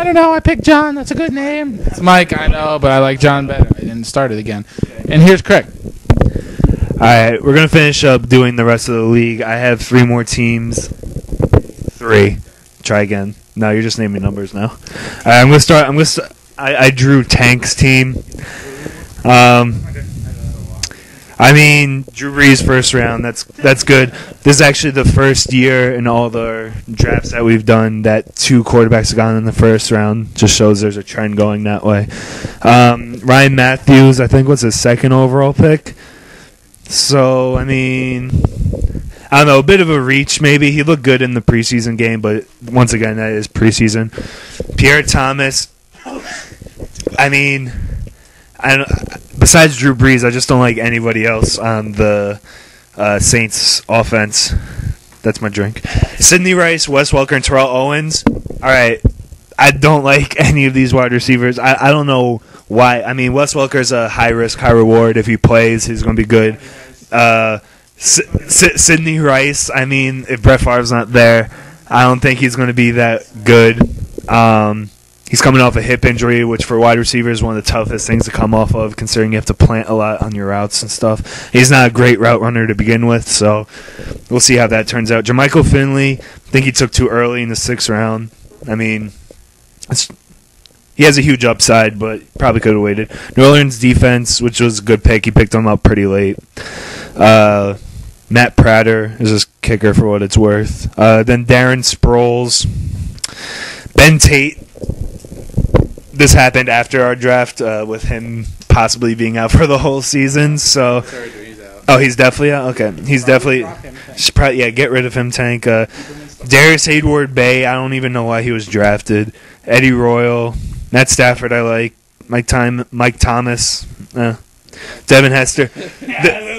I don't know. I picked John. That's a good name. It's Mike. I know, but I like John better. I didn't start it again. And here's Craig. All right, we're gonna finish up doing the rest of the league. I have 3 more teams. 3. Try again. No, you're just naming numbers now. All right, I'm gonna start. I drew Tank's team. I mean, Drew Brees first round. That's good. This is actually the first year in all the drafts that we've done that 2 quarterbacks have gone in the first round. Just shows there's a trend going that way. Ryan Matthews, I think, was his 2nd overall pick. So, I mean, I don't know, a bit of a reach maybe. He looked good in the preseason game, but once again, that is preseason. Pierre Thomas, I mean, besides Drew Brees, I just don't like anybody else on the Saints offense. That's my drink. Sidney Rice, Wes Welker, and Terrell Owens. All right, I don't like any of these wide receivers. I don't know why. I mean, Wes Welker's a high risk, high reward. If he plays, he's going to be good. Sidney Rice, I mean, if Brett Favre's not there, I don't think he's going to be that good. He's coming off a hip injury, which for wide receivers is one of the toughest things to come off of, considering you have to plant a lot on your routes and stuff. He's not a great route runner to begin with, so we'll see how that turns out. Jermichael Finley, I think he took too early in the 6th round. I mean, he has a huge upside, but probably could have waited. New Orleans defense, which was a good pick. He picked him up pretty late. Matt Prater is his kicker for what it's worth. Then Darren Sproles. Ben Tate. This happened after our draft with him possibly being out for the whole season. So, he's definitely out? Okay. He's definitely – get rid of him, Tank. Darius Hayward Bay, I don't even know why he was drafted. Eddie Royal. Matt Stafford, I like. Mike Thomas. Devin Hester. I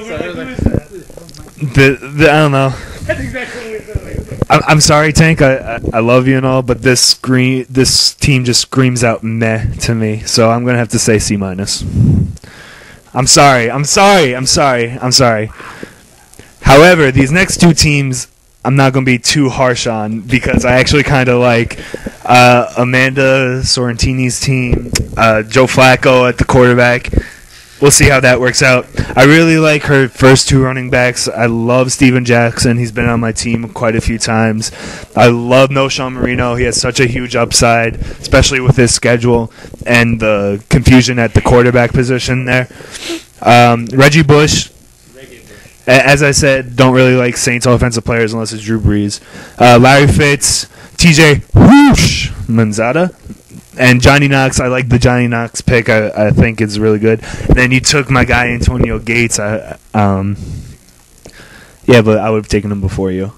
don't know. I'm sorry, Tank. I love you and all, but this team just screams out meh to me. So I'm gonna have to say C-. I'm sorry. However, these next 2 teams, I'm not gonna be too harsh on because I actually kind of like Amanda Sorrentini's team, Joe Flacco at the quarterback. We'll see how that works out. I really like her first 2 running backs. I love Steven Jackson. He's been on my team quite a few times. I love Noshawn Marino. He has such a huge upside, especially with his schedule and the confusion at the quarterback position there. Reggie Bush, as I said, don't really like Saints offensive players unless it's Drew Brees. Larry Fitz, TJ Whoosh Manzada. And Johnny Knox, I like the Johnny Knox pick. I think it's really good. And then you took my guy Antonio Gates. But I would have taken him before you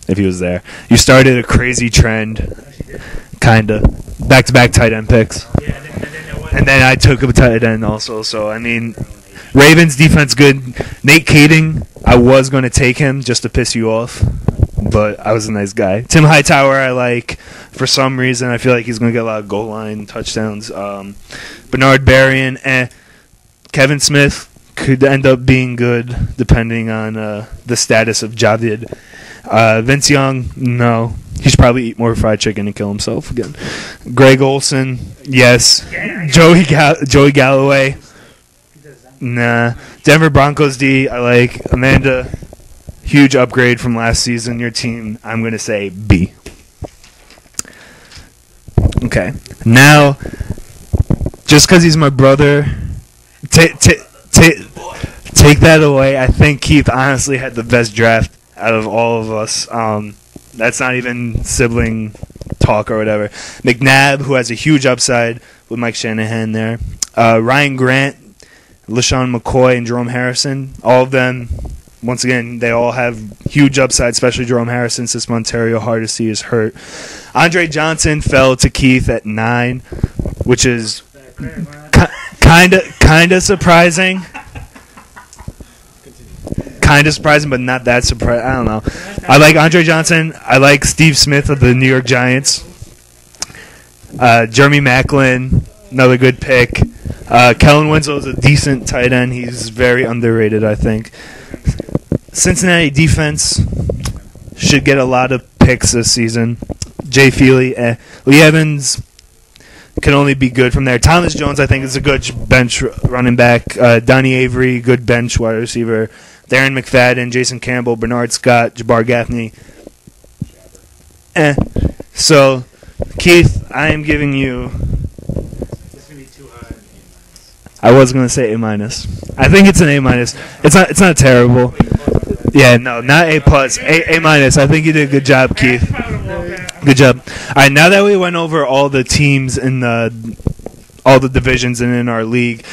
if he was there. You started a crazy trend, kinda back-to-back tight end picks. And then I took a tight end also. So I mean, Ravens defense good. Nate Kading, I was going to take him just to piss you off, but I was a nice guy. Tim Hightower, I like. For some reason, I feel like he's going to get a lot of goal line touchdowns. Bernard Berrien, Kevin Smith could end up being good depending on the status of Javid. Vince Young, no. He should probably eat more fried chicken and kill himself again. Greg Olson, yes. Joey Galloway, nah. Denver Broncos D, I like. Amanda, huge upgrade from last season. Your team, I'm going to say B. Okay. Now, just because he's my brother, take that away. I think Keith honestly had the best draft out of all of us. That's not even sibling talk or whatever. McNabb, who has a huge upside with Mike Shanahan there. Ryan Grant, LaShawn McCoy, and Jerome Harrison. All of them, once again, they all have huge upside, especially Jerome Harrison since Montario Hardesty is hurt. Andre Johnson fell to Keith at 9, which is kind of surprising. Kind of surprising, but not that surprising. I don't know. I like Andre Johnson. I like Steve Smith of the New York Giants. Jeremy Maclin, another good pick. Kellen Winslow is a decent tight end. He's very underrated, I think. Cincinnati defense should get a lot of picks this season. Jay Feely, Lee Evans, can only be good from there. Thomas Jones, I think, is a good bench running back. Donnie Avery, good bench wide receiver. Darren McFadden, Jason Campbell, Bernard Scott, Jabbar Gaffney. So, Keith, I am giving you... I was going to say A-. I think it's an A-. It's not terrible. Yeah, no, not A+. A-. I think you did a good job, Keith. Good job. All right, now that we went over all the teams in all the divisions and in our league,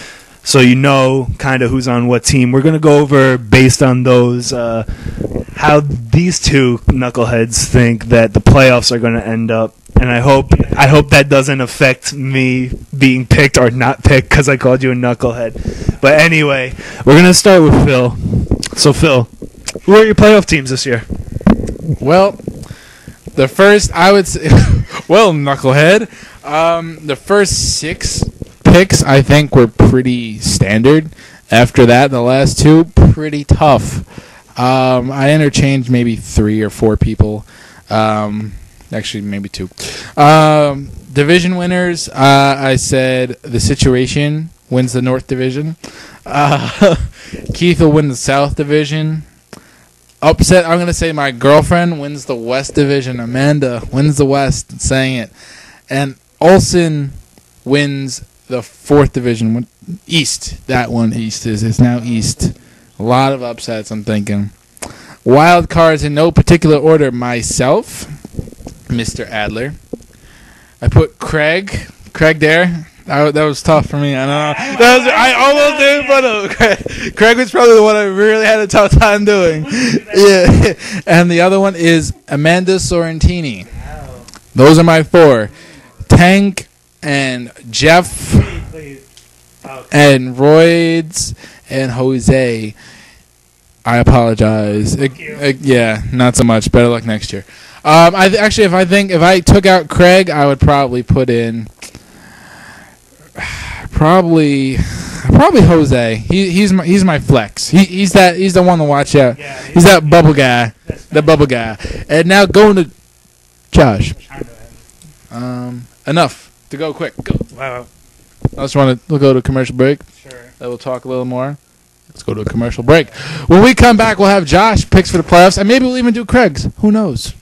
so you know kind of who's on what team, we're going to go over, based on those, how these two knuckleheads think that the playoffs are going to end up. And I hope that doesn't affect me being picked or not picked because I called you a knucklehead. But anyway, we're going to start with Phil. So, Phil, who are your playoff teams this year? Well, the first, I would say, well, knucklehead, the first 6 picks, I think, were pretty standard. After that, the last 2, pretty tough. I interchanged maybe 3 or 4 people. Actually, maybe 2. Division winners, I said the Situation wins the North Division. Keith will win the South Division. Upset, I'm going to say my girlfriend wins the West Division. Amanda wins the West, saying it. And Olsen wins the 4th Division. East, that one, East is now East. A lot of upsets, I'm thinking. Wild cards in no particular order. Myself, Mr. Adler. I put Craig there. That was tough for me. I don't know. I almost didn't put him. Craig was probably the one I really had a tough time doing. Yeah. And the other one is Amanda Sorrentini. Those are my 4. Tank and Jeff and Royds and Jose. I apologize. Yeah, not so much. Better luck next year. If I took out Craig, I would probably put in probably Jose. He's my flex. He's the one to watch out. Yeah, he's that bubble guy. The bubble guy. And now going to Josh. Enough to go quick. Go. Wow. I just want to go to a commercial break. Sure. Then we'll talk a little more. Let's go to a commercial break. When we come back, we'll have Josh picks for the playoffs, and maybe we'll even do Craig's. Who knows?